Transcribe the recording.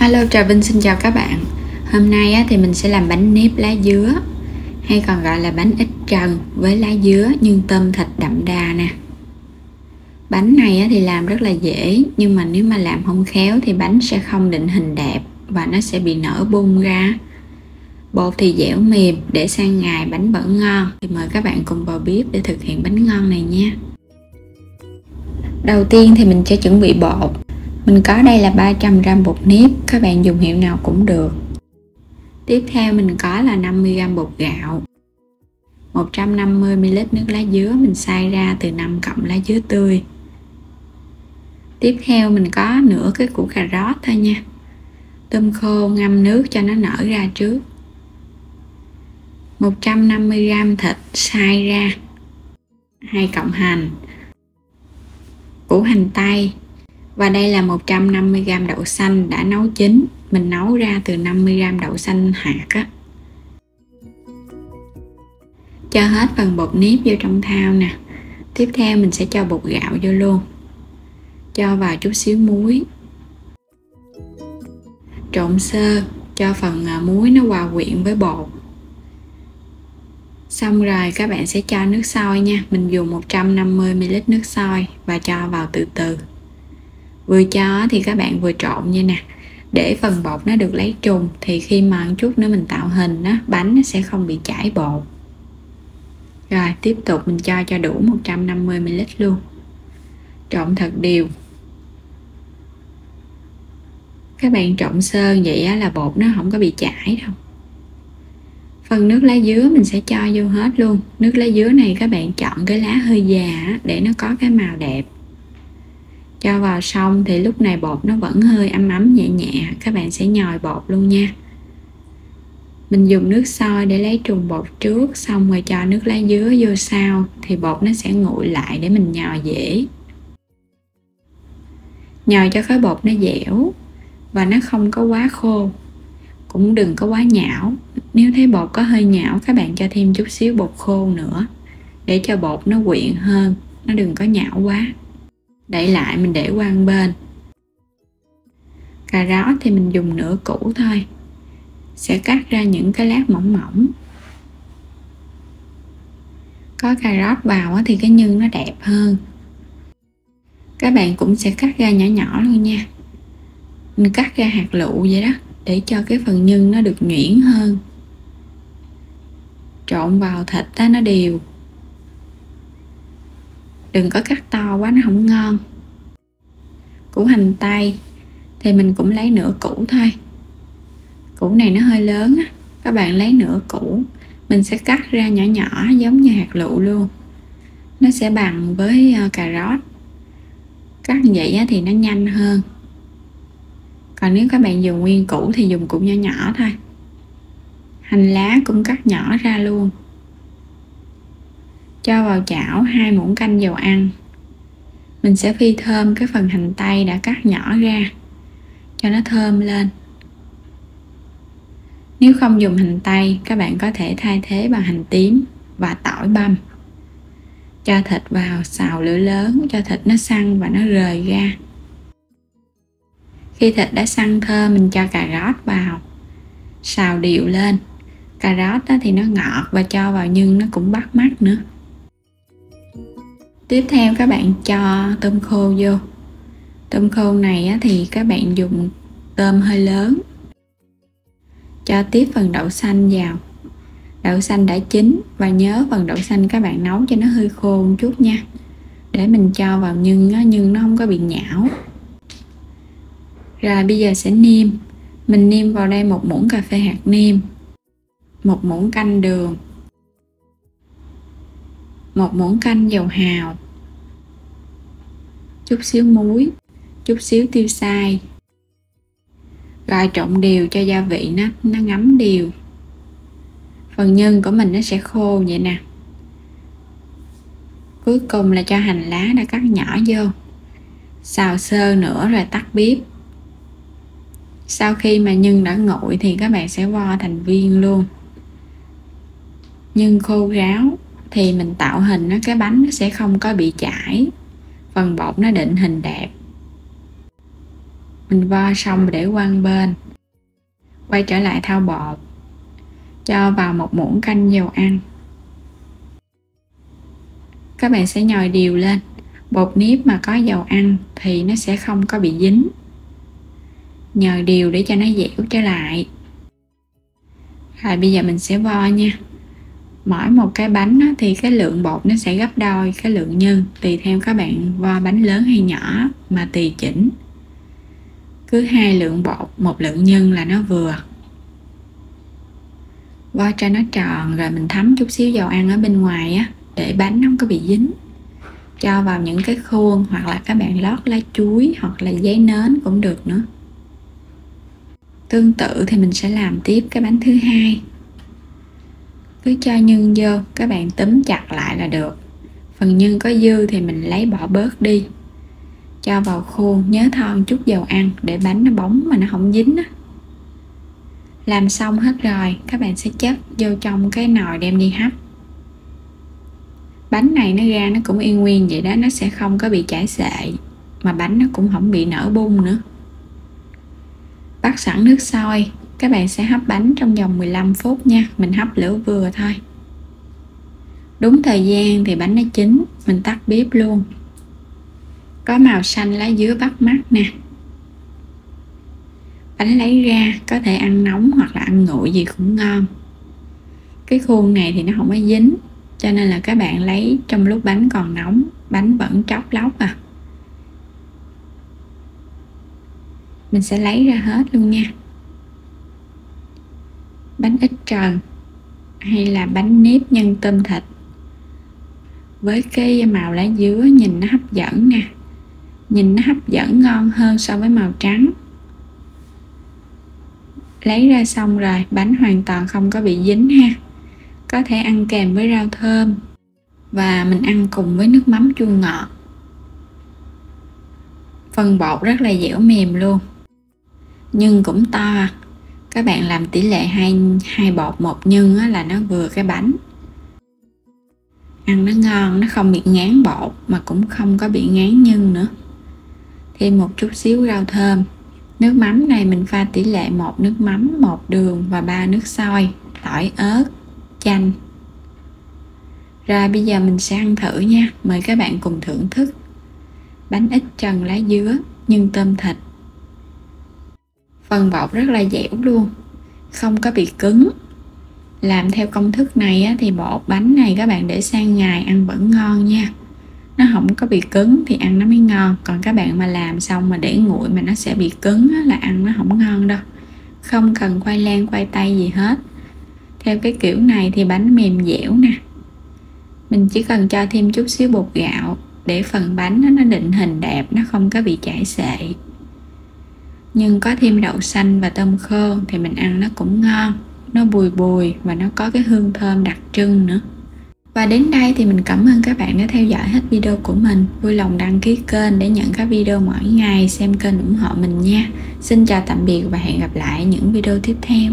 Hello, Trà Vinh xin chào các bạn. Hôm nay thì mình sẽ làm bánh nếp lá dứa, hay còn gọi là bánh ít trần với lá dứa nhưng tôm thịt đậm đà nè. Bánh này thì làm rất là dễ, nhưng mà nếu mà làm không khéo thì bánh sẽ không định hình đẹp và nó sẽ bị nở bung ra. Bột thì dẻo mềm, để sang ngày bánh vẫn ngon. Thì mời các bạn cùng vào bếp để thực hiện bánh ngon này nha. Đầu tiên thì mình sẽ chuẩn bị bột. Mình có đây là 300g bột nếp, các bạn dùng hiệu nào cũng được. Tiếp theo mình có là 50g bột gạo, 150ml nước lá dứa mình xay ra từ 5 cọng lá dứa tươi. Tiếp theo mình có nửa cái củ cà rốt thôi nha. Tôm khô ngâm nước cho nó nở ra trước. 150g thịt xay ra, 2 cọng hành, củ hành tây. Và đây là 150g đậu xanh đã nấu chín. Mình nấu ra từ 50g đậu xanh hạt á. Cho hết phần bột nếp vô trong thau nè. Tiếp theo mình sẽ cho bột gạo vô luôn. Cho vào chút xíu muối. Trộn sơ cho phần muối nó hòa quyện với bột. Xong rồi các bạn sẽ cho nước sôi nha. Mình dùng 150ml nước sôi và cho vào từ từ. Vừa cho thì các bạn vừa trộn như nè, để phần bột nó được lấy trùng, thì khi mà một chút nữa mình tạo hình đó, bánh nó sẽ không bị chảy bột. Rồi tiếp tục mình cho đủ 150ml luôn. Trộn thật đều. Các bạn trộn sơ vậy là bột nó không có bị chảy đâu. Phần nước lá dứa mình sẽ cho vô hết luôn. Nước lá dứa này các bạn chọn cái lá hơi già để nó có cái màu đẹp. Cho vào xong thì lúc này bột nó vẫn hơi ấm ấm nhẹ nhẹ, các bạn sẽ nhồi bột luôn nha. Mình dùng nước sôi để lấy trùng bột trước, xong rồi cho nước lá dứa vô sau thì bột nó sẽ nguội lại để mình nhồi dễ. Nhồi cho cái bột nó dẻo và nó không có quá khô, cũng đừng có quá nhão. Nếu thấy bột có hơi nhão, các bạn cho thêm chút xíu bột khô nữa để cho bột nó quyện hơn, nó đừng có nhão quá. Đậy lại mình để qua một bên. Cà rốt thì mình dùng nửa củ thôi. Sẽ cắt ra những cái lát mỏng mỏng. Có cà rốt vào thì cái nhân nó đẹp hơn. Các bạn cũng sẽ cắt ra nhỏ nhỏ luôn nha. Mình cắt ra hạt lựu vậy đó, để cho cái phần nhân nó được nhuyễn hơn. Trộn vào thịt đó nó đều. Đừng có cắt to quá, nó không ngon. Củ hành tây thì mình cũng lấy nửa củ thôi. Củ này nó hơi lớn á, các bạn lấy nửa củ. Mình sẽ cắt ra nhỏ nhỏ giống như hạt lựu luôn. Nó sẽ bằng với cà rốt. Cắt như vậy thì nó nhanh hơn. Còn nếu các bạn dùng nguyên củ thì dùng củ nhỏ nhỏ thôi. Hành lá cũng cắt nhỏ ra luôn. Cho vào chảo 2 muỗng canh dầu ăn. Mình sẽ phi thơm cái phần hành tây đã cắt nhỏ ra cho nó thơm lên. Nếu không dùng hành tây, các bạn có thể thay thế bằng hành tím và tỏi băm. Cho thịt vào, xào lửa lớn cho thịt nó săn và nó rời ra. Khi thịt đã săn thơm, mình cho cà rốt vào, xào đều lên. Cà rốt thì nó ngọt và cho vào nhân nó cũng bắt mắt nữa. Tiếp theo các bạn cho tôm khô vô. Tôm khô này thì các bạn dùng tôm hơi lớn. Cho tiếp phần đậu xanh vào. Đậu xanh đã chín và nhớ phần đậu xanh các bạn nấu cho nó hơi khô một chút nha, để mình cho vào nhân nó không có bị nhão. Rồi bây giờ sẽ nêm. Mình nêm vào đây 1 muỗng cà phê hạt nêm, 1 muỗng canh đường, 1 muỗng canh dầu hào, chút xíu muối, chút xíu tiêu xay. Rồi trộn đều cho gia vị nó ngấm đều. Phần nhân của mình nó sẽ khô vậy nè. Cuối cùng là cho hành lá đã cắt nhỏ vô. Xào sơ nữa rồi tắt bếp. Sau khi mà nhân đã nguội thì các bạn sẽ vo thành viên luôn. Nhân khô ráo thì mình tạo hình cái bánh nó sẽ không có bị chảy. Phần bột nó định hình đẹp. Mình vo xong để quăng bên. Quay trở lại thau bột, cho vào một muỗng canh dầu ăn. Các bạn sẽ nhồi đều lên. Bột nếp mà có dầu ăn thì nó sẽ không có bị dính. Nhồi đều để cho nó dẻo trở lại. Rồi bây giờ mình sẽ vo nha. Mỗi một cái bánh á, thì cái lượng bột nó sẽ gấp đôi cái lượng nhân, tùy theo các bạn vo bánh lớn hay nhỏ mà tùy chỉnh. Cứ 2 lượng bột 1 lượng nhân là nó vừa. Vo cho nó tròn rồi mình thấm chút xíu dầu ăn ở bên ngoài á, để bánh nó không có bị dính. Cho vào những cái khuôn, hoặc là các bạn lót lá chuối hoặc là giấy nến cũng được nữa. Tương tự thì mình sẽ làm tiếp cái bánh thứ hai. Cứ cho nhân vô, các bạn túm chặt lại là được. Phần nhân có dư thì mình lấy bỏ bớt đi. Cho vào khuôn, nhớ thoa một chút dầu ăn để bánh nó bóng mà nó không dính á. Làm xong hết rồi, các bạn sẽ chất vô trong cái nồi đem đi hấp. Bánh này nó ra nó cũng y nguyên vậy đó, nó sẽ không có bị chảy xệ, mà bánh nó cũng không bị nở bung nữa. Bắt sẵn nước sôi, các bạn sẽ hấp bánh trong vòng 15 phút nha. Mình hấp lửa vừa thôi. Đúng thời gian thì bánh nó chín, mình tắt bếp luôn. Có màu xanh lá dứa bắt mắt nè. Bánh lấy ra có thể ăn nóng hoặc là ăn nguội gì cũng ngon. Cái khuôn này thì nó không có dính, cho nên là các bạn lấy trong lúc bánh còn nóng, bánh vẫn tróc lóc à. Mình sẽ lấy ra hết luôn nha. Bánh ít trần hay là bánh nếp nhân tôm thịt với cái màu lá dứa nhìn nó hấp dẫn nè. Nhìn nó hấp dẫn ngon hơn so với màu trắng. Lấy ra xong rồi, bánh hoàn toàn không có bị dính ha. Có thể ăn kèm với rau thơm, và mình ăn cùng với nước mắm chua ngọt. Phần bột rất là dẻo mềm luôn. Nhưng cũng to. Các bạn làm tỷ lệ 2 bột 1 nhân á, là nó vừa cái bánh. Ăn nó ngon, nó không bị ngán bột mà cũng không có bị ngán nhân nữa. Thêm một chút xíu rau thơm. Nước mắm này mình pha tỷ lệ 1 nước mắm, 1 đường và 3 nước sôi, tỏi, ớt, chanh. Rồi bây giờ mình sẽ ăn thử nha. Mời các bạn cùng thưởng thức bánh ít trần lá dứa nhân tôm thịt. Phần bột rất là dẻo luôn, không có bị cứng. Làm theo công thức này á, thì bột bánh này các bạn để sang ngày ăn vẫn ngon nha. Nó không có bị cứng thì ăn nó mới ngon. Còn các bạn mà làm xong mà để nguội mà nó sẽ bị cứng á, là ăn nó không ngon đâu. Không cần khoai lang khoai tây gì hết. Theo cái kiểu này thì bánh mềm dẻo nè. Mình chỉ cần cho thêm chút xíu bột gạo để phần bánh nó định hình đẹp, nó không có bị chảy xệ. Nhưng có thêm đậu xanh và tôm khô thì mình ăn nó cũng ngon. Nó bùi bùi và nó có cái hương thơm đặc trưng nữa. Và đến đây thì mình cảm ơn các bạn đã theo dõi hết video của mình. Vui lòng đăng ký kênh để nhận các video mỗi ngày, xem kênh ủng hộ mình nha. Xin chào tạm biệt và hẹn gặp lại những video tiếp theo.